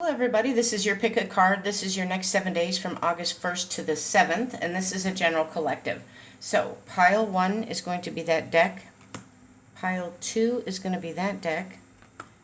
Hello everybody, this is your pick a card. This is your next 7 days from August 1st to the 7th, and this is a general collective. So, pile 1 is going to be that deck, pile 2 is going to be that deck,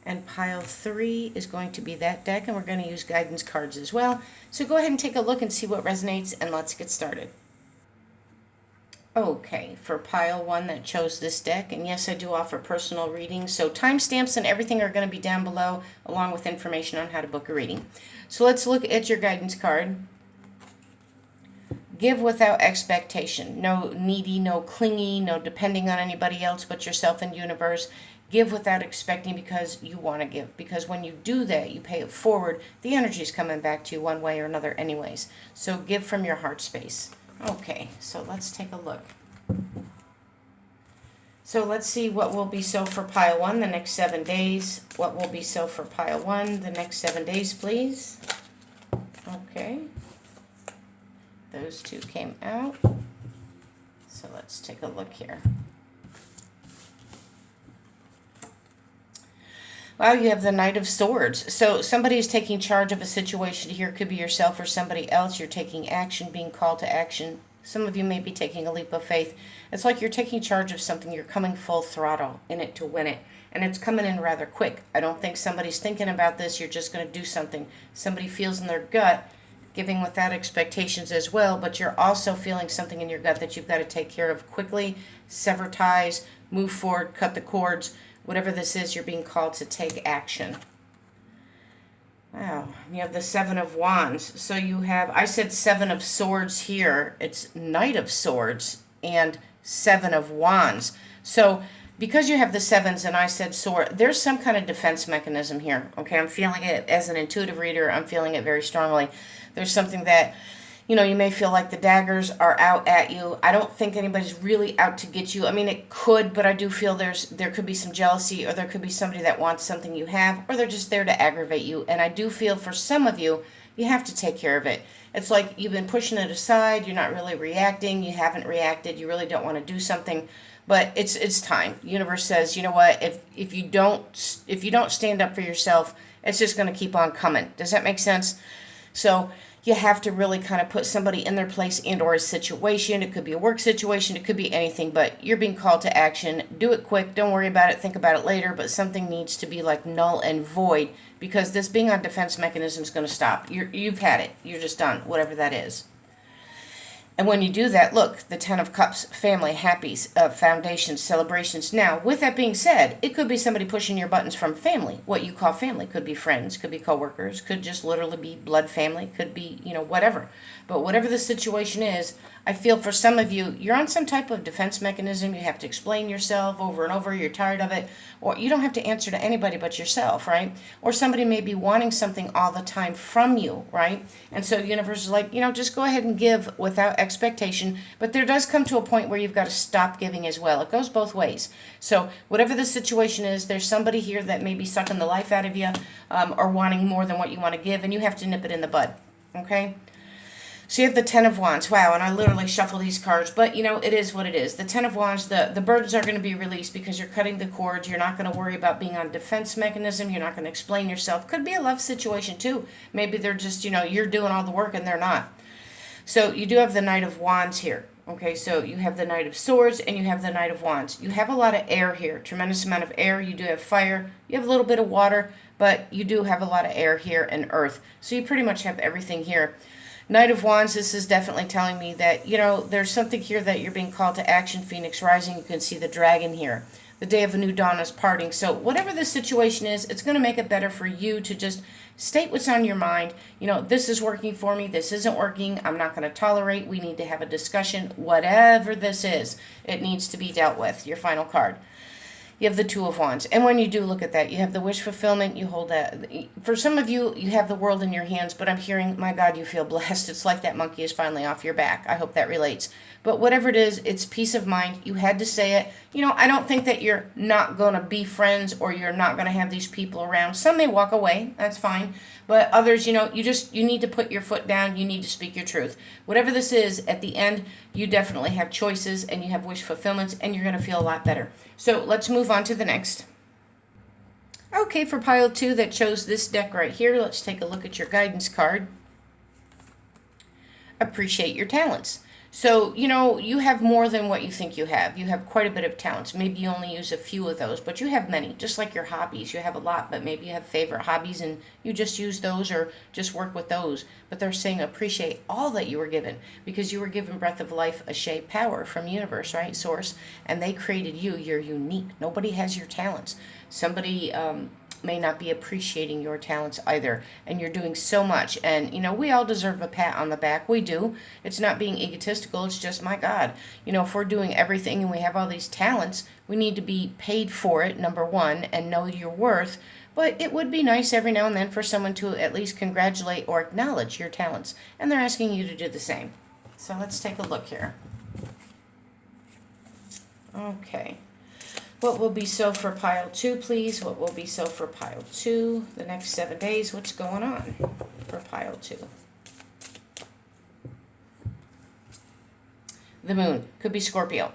and pile 3 is going to be that deck, and we're going to use guidance cards as well. So go ahead and take a look and see what resonates, and let's get started. Okay, for pile 1 that chose this deck, and yes, I do offer personal readings, so timestamps and everything are going to be down below, along with information on how to book a reading. So let's look at your guidance card. Give without expectation. No needy, no clingy, no depending on anybody else but yourself and universe. Give without expecting because you want to give. Because when you do that, you pay it forward, the energy is coming back to you one way or another anyways. So give from your heart space. Okay, so let's take a look. So let's see what will be so for pile 1 the next 7 days. What will be so for pile 1 the next 7 days, please? Okay. Those two came out. So let's take a look here. Wow, you have the Knight of Swords. So somebody is taking charge of a situation here. Could be yourself or somebody else. You're taking action, being called to action. Some of you may be taking a leap of faith. It's like you're taking charge of something. You're coming full throttle in it to win it. And it's coming in rather quick. I don't think somebody's thinking about this. You're just going to do something. Somebody feels in their gut, giving without expectations as well, but you're also feeling something in your gut that you've got to take care of quickly, sever ties, move forward, cut the cords. Whatever this is, you're being called to take action. Wow, you have the Seven of Wands. So you have, I said Seven of Swords here. It's Knight of Swords and Seven of Wands. So because you have the sevens and I said sword, there's some kind of defense mechanism here. Okay, I'm feeling it as an intuitive reader. I'm feeling it very strongly. There's something that, you may feel like the daggers are out at you. I don't think anybody's really out to get you. I mean, it could, but I do feel there could be some jealousy, or there could be somebody that wants something you have, or they're just there to aggravate you. And I do feel for some of you, you have to take care of it. It's like you've been pushing it aside. You're not really reacting. You haven't reacted. You really don't want to do something, but it's time. The universe says, you know what? If you don't stand up for yourself, it's just going to keep on coming. Does that make sense? So you have to really kind of put somebody in their place and or a situation. It could be a work situation. It could be anything, but you're being called to action. Do it quick. Don't worry about it. Think about it later, but something needs to be like null and void, because this being on defense mechanism is going to stop. You've had it. You're just done, whatever that is. And when you do that, look, the Ten of Cups, family, happy, foundations, celebrations. Now, with that being said, it could be somebody pushing your buttons from family. What you call family could be friends, could be coworkers, could just literally be blood family, could be, whatever. But whatever the situation is, I feel for some of you, you're on some type of defense mechanism. You have to explain yourself over and over. You're tired of it. Or you don't have to answer to anybody but yourself, right? Or somebody may be wanting something all the time from you, right? And so the universe is like, just go ahead and give without expectation. But there does come to a point where you've got to stop giving as well. It goes both ways. So whatever the situation is, there's somebody here that may be sucking the life out of you, or wanting more than what you want to give, and you have to nip it in the bud, okay? So you have the Ten of Wands. Wow, and I literally shuffle these cards, but it is what it is. The Ten of Wands, the burdens are going to be released because you're cutting the cords. You're not going to worry about being on defense mechanism. You're not going to explain yourself. Could be a love situation too. Maybe they're just, you're doing all the work and they're not. So you do have the Knight of Wands here. Okay, so you have the Knight of Swords and you have the Knight of Wands. You have a lot of air here, tremendous amount of air. You do have fire. You have a little bit of water, but you do have a lot of air here and earth. So you pretty much have everything here. Knight of Wands, this is definitely telling me that, there's something here that you're being called to action. Phoenix rising, you can see the dragon here. The day of a new dawn is parting. So whatever the situation is, it's going to make it better for you to just state what's on your mind. This is working for me. This isn't working. I'm not going to tolerate. We need to have a discussion. Whatever this is, it needs to be dealt with. Your final card. You have the Two of Wands. And when you do look at that, you have the wish fulfillment. You hold that. For some of you, you have the world in your hands, but I'm hearing, my God, you feel blessed. It's like that monkey is finally off your back. I hope that relates. But whatever it is, it's peace of mind. You had to say it. I don't think that you're not going to be friends or you're not going to have these people around. Some may walk away. That's fine. But others, you need to put your foot down. You need to speak your truth. Whatever this is, at the end, you definitely have choices and you have wish fulfillments and you're going to feel a lot better. So let's move on to the next. Okay, for pile 2 that chose this deck right here, let's take a look at your guidance card. Appreciate your talents. So, you have more than what you think you have. You have quite a bit of talents. Maybe you only use a few of those, but you have many. Just like your hobbies, you have a lot, but maybe you have favorite hobbies and you just use those or just work with those. But they're saying appreciate all that you were given because you were given breath of life, a shape, power from universe, right? Source. And they created you. You're unique. Nobody has your talents. Somebody, may not be appreciating your talents either, and you're doing so much. And we all deserve a pat on the back. We do. It's not being egotistical. It's just, my God, if we're doing everything and we have all these talents, we need to be paid for it, number one, and know your worth. But it would be nice every now and then for someone to at least congratulate or acknowledge your talents, and they're asking you to do the same. So let's take a look here. Okay. What will be so for pile 2, please? What will be so for pile 2? The next 7 days, what's going on for pile 2? The moon. Could be Scorpio.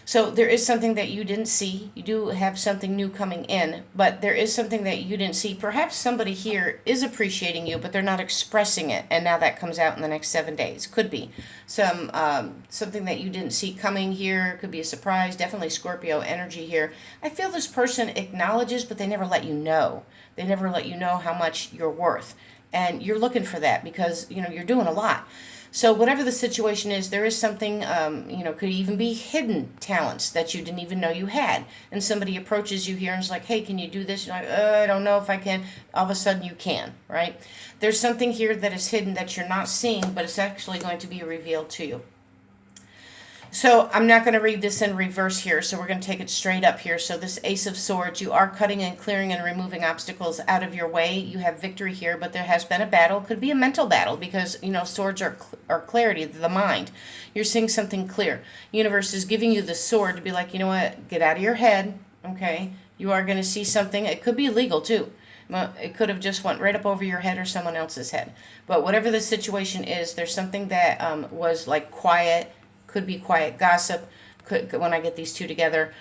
So there is something that you didn't see. You do have something new coming in, but there is something that you didn't see. Perhaps somebody here is appreciating you, but they're not expressing it, and now that comes out in the next 7 days. Could be something that you didn't see coming here. Could be a surprise. Definitely Scorpio energy here. I feel this person acknowledges, but they never let you know. They never let you know how much you're worth, and you're looking for that because you're doing a lot. So whatever the situation is, there is something, could even be hidden talents that you didn't even know you had. And somebody approaches you here and is like, hey, can you do this? You're like, I don't know if I can. All of a sudden you can, right? There's something here that is hidden that you're not seeing, but it's actually going to be revealed to you. So I'm not going to read this in reverse here, so we're going to take it straight up here. So this Ace of Swords, you are cutting and clearing and removing obstacles out of your way. You have victory here, but there has been a battle. Could be a mental battle because, swords are clarity, the mind. You're seeing something clear. Universe is giving you the sword to be like, you know what, get out of your head, okay? You are going to see something. It could be illegal too. It could have just went right up over your head or someone else's head. But whatever the situation is, there's something that was like quiet. Could be quiet gossip, when I get these two together.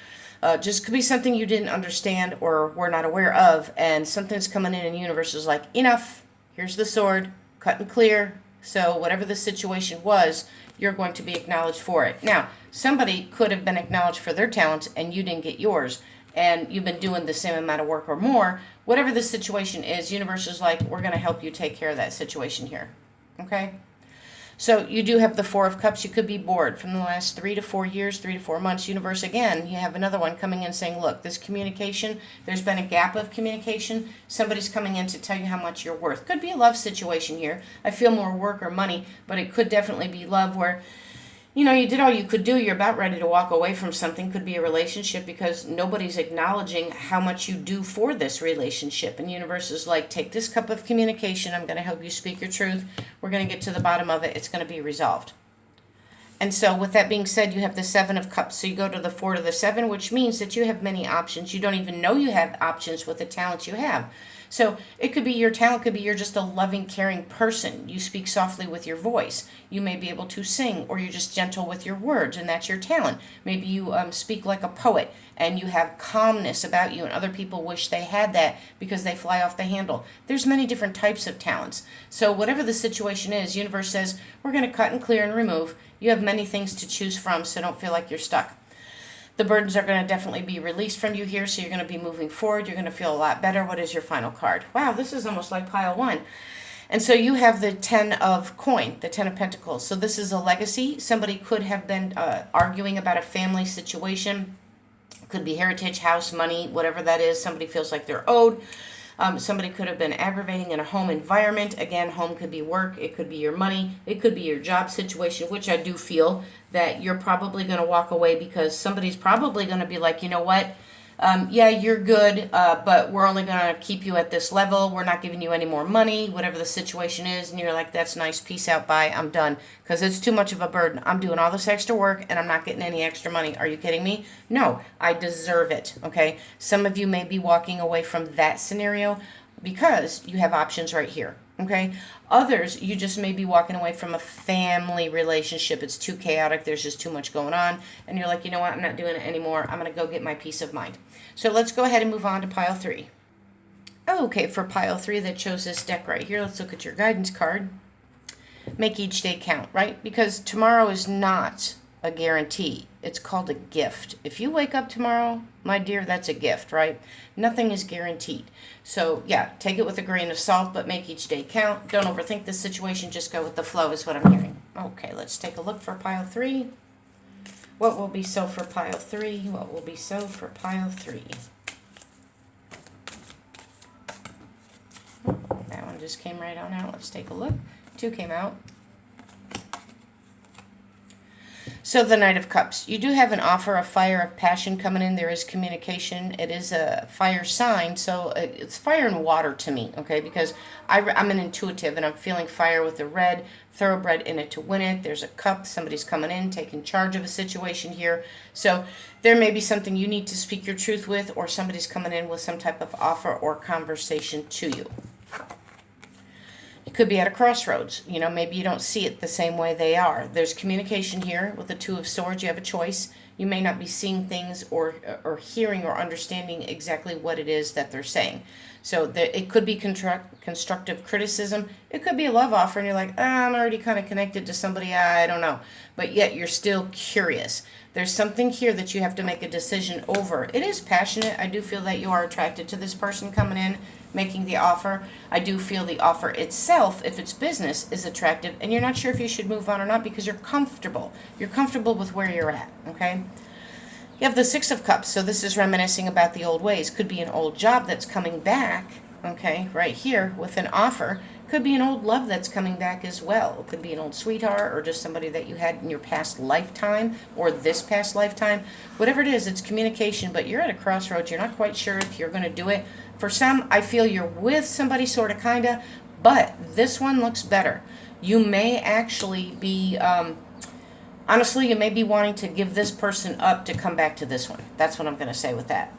Just could be something you didn't understand or were not aware of, and something's coming in and the universe is like, enough, here's the sword, cut and clear. So whatever the situation was, you're going to be acknowledged for it. Now, somebody could have been acknowledged for their talents and you didn't get yours, and you've been doing the same amount of work or more. Whatever the situation is, universe is like, we're going to help you take care of that situation here. Okay? So you do have the Four of Cups. You could be bored from the last 3 to 4 years, 3 to 4 months. Universe, again, you have another one coming in saying, look, this communication, there's been a gap of communication. Somebody's coming in to tell you how much you're worth. Could be a love situation here. I feel more work or money, but it could definitely be love where, you did all you could do. You're about ready to walk away from something. Could be a relationship because nobody's acknowledging how much you do for this relationship. And universe is like, take this cup of communication. I'm going to help you speak your truth. We're going to get to the bottom of it. It's going to be resolved. And so with that being said, you have the Seven of Cups. So you go to the 4 to the 7, which means that you have many options. You don't even know you have options with the talents you have. So it could be your talent, could be you're just a loving, caring person. You speak softly with your voice. You may be able to sing, or you're just gentle with your words, and that's your talent. Maybe you speak like a poet, and you have calmness about you, and other people wish they had that because they fly off the handle. There's many different types of talents. So whatever the situation is, universe says, we're going to cut and clear and remove. You have many things to choose from, so don't feel like you're stuck. The burdens are going to definitely be released from you here, so you're going to be moving forward. You're going to feel a lot better. What is your final card? Wow, this is almost like pile 1. And so you have the 10 of coin, the 10 of pentacles. So this is a legacy. Somebody could have been arguing about a family situation. Could be heritage, house, money, whatever that is. Somebody feels like they're owed. Somebody could have been aggravating in a home environment. Again, home could be work. It could be your money. It could be your job situation, which I do feel that you're probably going to walk away because somebody's probably going to be like, you know what? Yeah, you're good, but we're only going to keep you at this level. We're not giving you any more money, whatever the situation is. And you're like, that's nice. Peace out. Bye. I'm done. Because it's too much of a burden. I'm doing all this extra work and I'm not getting any extra money. Are you kidding me? No, I deserve it. Okay. Some of you may be walking away from that scenario because you have options right here. Okay. Others, you just may be walking away from a family relationship. It's too chaotic. There's just too much going on. And you're like, you know what? I'm not doing it anymore. I'm going to go get my peace of mind. So let's go ahead and move on to pile 3. Okay, for pile 3 that chose this deck right here, let's look at your guidance card. Make each day count, right? Because tomorrow is not a guarantee. It's called a gift. If you wake up tomorrow, my dear, that's a gift, right? Nothing is guaranteed. So, yeah, take it with a grain of salt, but make each day count. Don't overthink the situation. Just go with the flow is what I'm hearing. Okay, let's take a look for pile 3. What will be so for pile 3? What will be so for pile 3? That one just came right on out. Let's take a look. 2 came out. So the Knight of Cups. You do have an offer of fire, of passion coming in. There is communication. It is a fire sign, so it's fire and water to me, okay? Because I'm an intuitive, and I'm feeling fire with the red, thoroughbred in it to win it. There's a cup. Somebody's coming in, taking charge of a situation here. So there may be something you need to speak your truth with, or somebody's coming in with some type of offer or conversation to you. You could be at a crossroads. You know, maybe you don't see it the same way they are. There's communication here with the Two of Swords. You have a choice. You may not be seeing things or hearing or understanding exactly what it is that they're saying. So it could be constructive criticism. It could be a love offer and you're like, I'm already kind of connected to somebody, I don't know. But yet you're still curious. There's something here that you have to make a decision over. It is passionate. I do feel that you are attracted to this person coming in, making the offer. I do feel the offer itself, if it's business, is attractive, and you're not sure if you should move on or not because you're comfortable. You're comfortable with where you're at, okay? You have the Six of Cups, so this is reminiscing about the old ways. Could be an old job that's coming back, okay, right here with an offer. Could be an old love that's coming back as well. It could be an old sweetheart or just somebody that you had in your past lifetime or this past lifetime. Whatever it is, it's communication, but you're at a crossroads. You're not quite sure if you're going to do it. For some, I feel you're with somebody sort of, kind of, but this one looks better. You may actually be, honestly, you may be wanting to give this person up to come back to this one. That's what I'm going to say with that.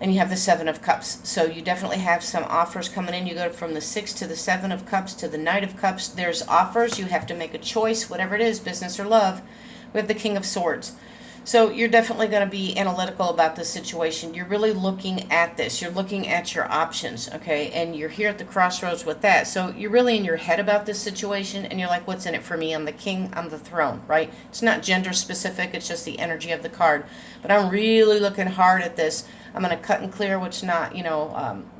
And you have the Seven of Cups. So you definitely have some offers coming in. You go from the Six to the Seven of Cups to the Knight of Cups. There's offers. You have to make a choice, whatever it is, business or love. We have the King of Swords. So you're definitely going to be analytical about this situation. You're really looking at this. You're looking at your options, okay? And you're here at the crossroads with that. So you're really in your head about this situation, and you're like, what's in it for me? I'm the king, I'm the throne, right? It's not gender specific. It's just the energy of the card. But I'm really looking hard at this. I'm going to cut and clear what's not,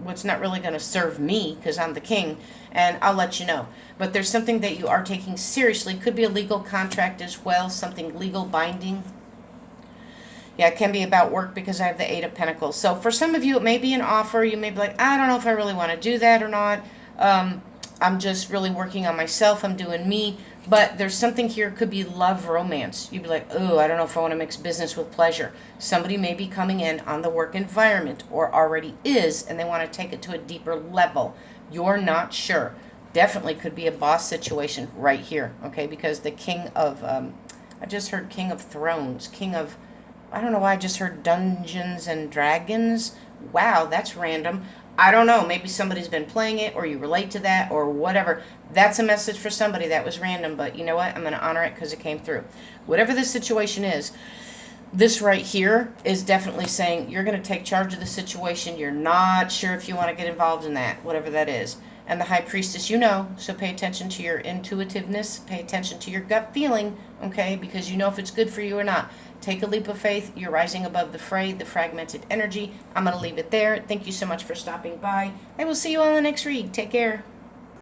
what's not really going to serve me because I'm the king, and I'll let you know. But there's something that you are taking seriously. Could be a legal contract as well, something legal binding. Yeah, it can be about work because I have the Eight of Pentacles. So for some of you, it may be an offer. You may be like, I don't know if I really want to do that or not. I'm just really working on myself. I'm doing me. But there's something here. It could be love, romance. You'd be like, oh, I don't know if I want to mix business with pleasure. Somebody may be coming in on the work environment or already is, and they want to take it to a deeper level. You're not sure. Definitely could be a boss situation right here, okay? Because the King of, I just heard King of Thrones, King of... I don't know why I just heard Dungeons and Dragons. Wow, that's random. I don't know. Maybe somebody's been playing it or you relate to that or whatever. That's a message for somebody. That was random, but you know what? I'm going to honor it because it came through. Whatever the situation is, this right here is definitely saying you're going to take charge of the situation. You're not sure if you want to get involved in that, whatever that is. And the High Priestess, you know, so pay attention to your intuitiveness. Pay attention to your gut feeling, okay, because you know if it's good for you or not. Take a leap of faith. You're rising above the fray, the fragmented energy. I'm going to leave it there. Thank you so much for stopping by. I will see you on the next read. Take care.